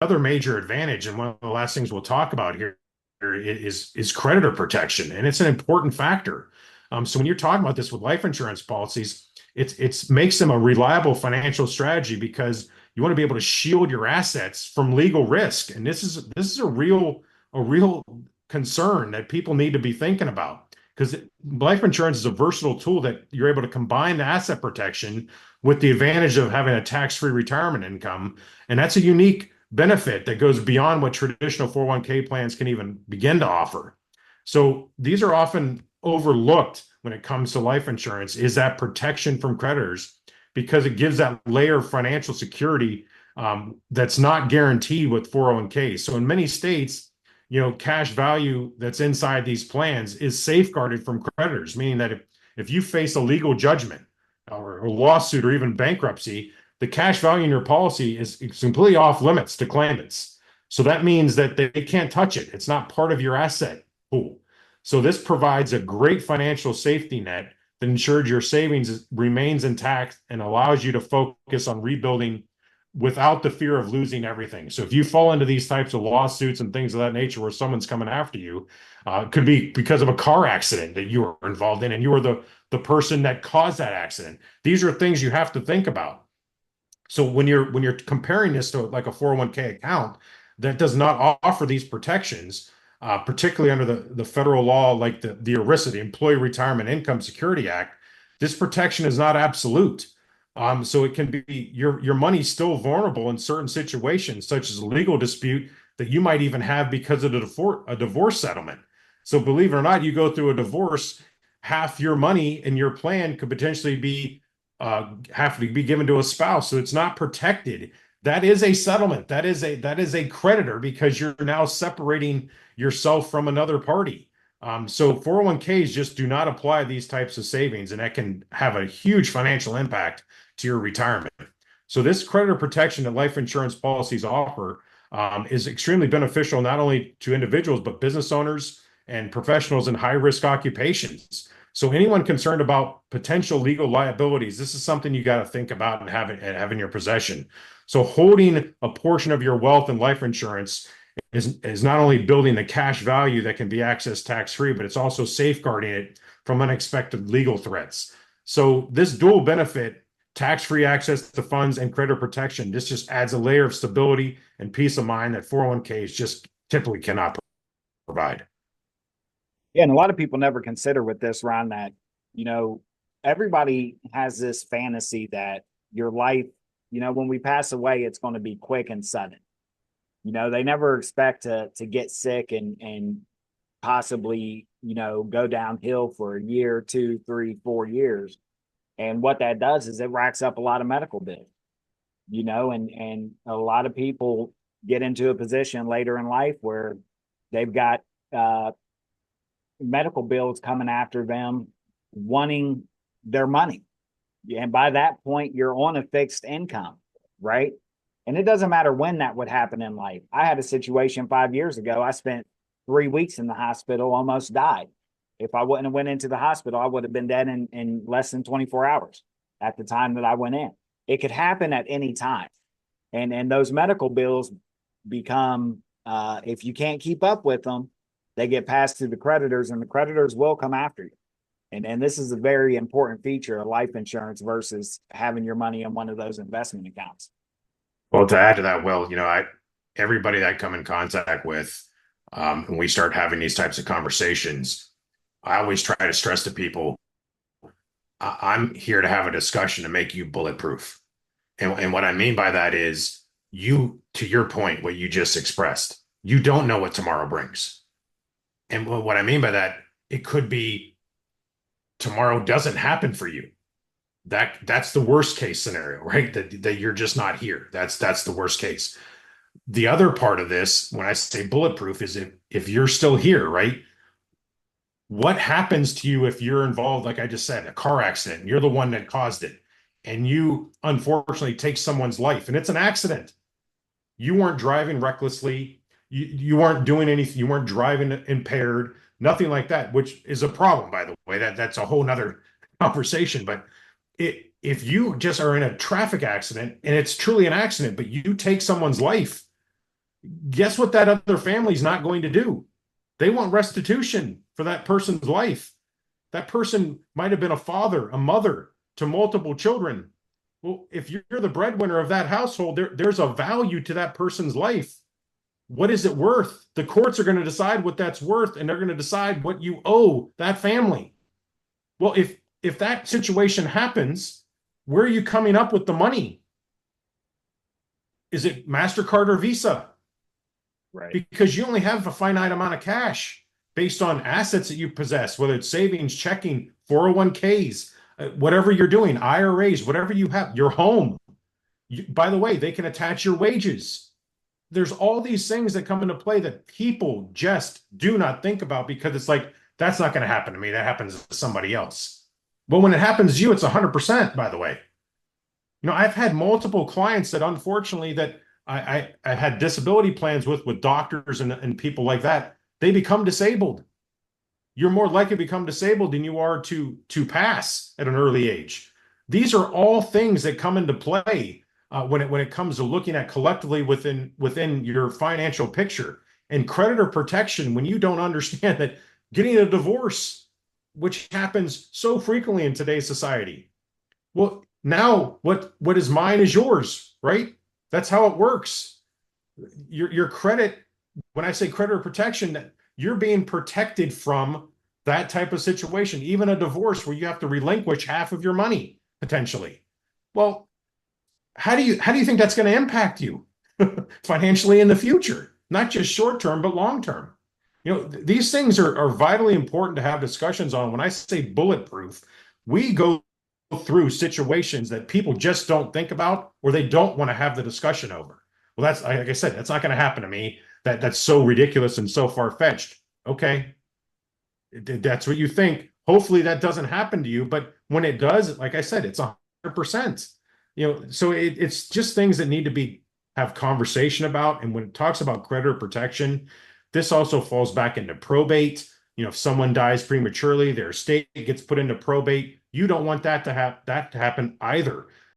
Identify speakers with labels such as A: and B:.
A: other major advantage, and one of the last things we'll talk about here is creditor protection, and it's an important factor. So when you're talking about this with life insurance policies, it's makes them a reliable financial strategy because you want to be able to shield your assets from legal risk, and this is a real concern that people need to be thinking about because life insurance is a versatile tool that you're able to combine the asset protection with the advantage of having a tax-free retirement income, and that's a unique benefit that goes beyond what traditional 401k plans can even begin to offer. So these are often overlooked when it comes to life insurance is that protection from creditors because it gives that layer of financial security that's not guaranteed with 401k. So in many states, cash value that's inside these plans is safeguarded from creditors, meaning that if you face a legal judgment or a lawsuit or even bankruptcy, the cash value in your policy is completely off limits to claimants. So that means that they can't touch it. It's not part of your asset pool. So this provides a great financial safety net that ensures your savings remains intact and allows you to focus on rebuilding without the fear of losing everything. So if you fall into these types of lawsuits and things of that nature where someone's coming after you, it could be because of a car accident that you were involved in and you were the person that caused that accident. These are things you have to think about. So when you're comparing this to like a 401k account that does not offer these protections, particularly under the federal law like the ERISA, the Employee Retirement Income Security Act, this protection is not absolute. So it can be your money's still vulnerable in certain situations, such as a legal dispute that you might even have because of a divorce settlement. So believe it or not, you go through a divorce, half your money in your plan could potentially be have to be given to a spouse, so it's not protected. That is a settlement. That is a creditor because you're now separating yourself from another party. So 401ks just do not apply these types of savings, and that can have a huge financial impact to your retirement. So this creditor protection that life insurance policies offer is extremely beneficial not only to individuals but business owners and professionals in high risk occupations. So anyone concerned about potential legal liabilities, this is something you got to think about and have in your possession. So holding a portion of your wealth in life insurance is not only building the cash value that can be accessed tax-free, but it's also safeguarding it from unexpected legal threats. So this dual benefit, tax-free access to funds and creditor protection, this just adds a layer of stability and peace of mind that 401ks just typically cannot provide.
B: Yeah, and a lot of people never consider with this, Ron, that, you know, everybody has this fantasy that your life, when we pass away, it's going to be quick and sudden. They never expect to get sick and possibly, go downhill for a year, 2, 3, 4 years. And what that does is it racks up a lot of medical bills, and a lot of people get into a position later in life where they've got medical bills coming after them wanting their money. And by that point, you're on a fixed income, right? And it doesn't matter when that would happen in life. I had a situation 5 years ago. I spent 3 weeks in the hospital, almost died. If I wouldn't have went into the hospital, I would have been dead in less than 24 hours at the time that I went in. It could happen at any time. And those medical bills become, if you can't keep up with them, they get passed to the creditors, and the creditors will come after you. And this is a very important feature of life insurance versus having your money in one of those investment accounts.
A: Well, to add to that, Will, everybody that I come in contact with, when we start having these types of conversations, I always try to stress to people, I'm here to have a discussion to make you bulletproof. And what I mean by that is to your point, what you just expressed, you don't know what tomorrow brings. And what I mean by that, it could be tomorrow doesn't happen for you. That's the worst case scenario, right? That you're just not here. That's the worst case. The other part of this, when I say bulletproof, is if you're still here, right? What happens to you if you're involved, like I just said, a car accident, and you're the one that caused it, and you unfortunately take someone's life, and it's an accident. You weren't driving recklessly. You weren't doing anything. You weren't driving impaired, nothing like that, which is a problem, by the way. That's a whole nother conversation. But if you just are in a traffic accident and it's truly an accident, but you take someone's life, Guess what that other family's not going to do? They want restitution for that person's life. That person might have been a father, a mother to multiple children. Well, if you're the breadwinner of that household, there's a value to that person's life. What is it worth? The courts are going to decide what that's worth, and they're going to decide what you owe that family. Well, if that situation happens, where are you coming up with the money? Is it MasterCard or Visa?
B: Right.
A: Because you only have a finite amount of cash based on assets that you possess, whether it's savings, checking, 401ks, whatever you're doing, IRAs, whatever you have, your home. By the way, they can attach your wages. There's all these things that come into play that people just do not think about because it's like, that's not going to happen to me. That happens to somebody else. But when it happens to you, it's 100%, by the way. I've had multiple clients that unfortunately that I had disability plans with doctors and people like that. They become disabled. You're more likely to become disabled than you are to pass at an early age. These are all things that come into play when it comes to looking at collectively within your financial picture. And creditor protection, when you don't understand that getting a divorce, which happens so frequently in today's society, well, now what is mine is yours, right? That's how it works. Your credit, when I say creditor protection, you're being protected from that type of situation, even a divorce where you have to relinquish half of your money potentially. Well, how do you think that's going to impact you financially in the future? Not just short term, but long term. These things are vitally important to have discussions on. When I say bulletproof, we go through situations that people just don't think about or they don't want to have the discussion over. Well, that's like I said, that's not going to happen to me. That's so ridiculous and so far fetched. Okay, that's what you think. Hopefully that doesn't happen to you, but when it does, like I said, it's 100%. So it's just things that need to be have conversation about. And when it talks about creditor protection, this also falls back into probate. If someone dies prematurely, their estate gets put into probate. You don't want that to happen either.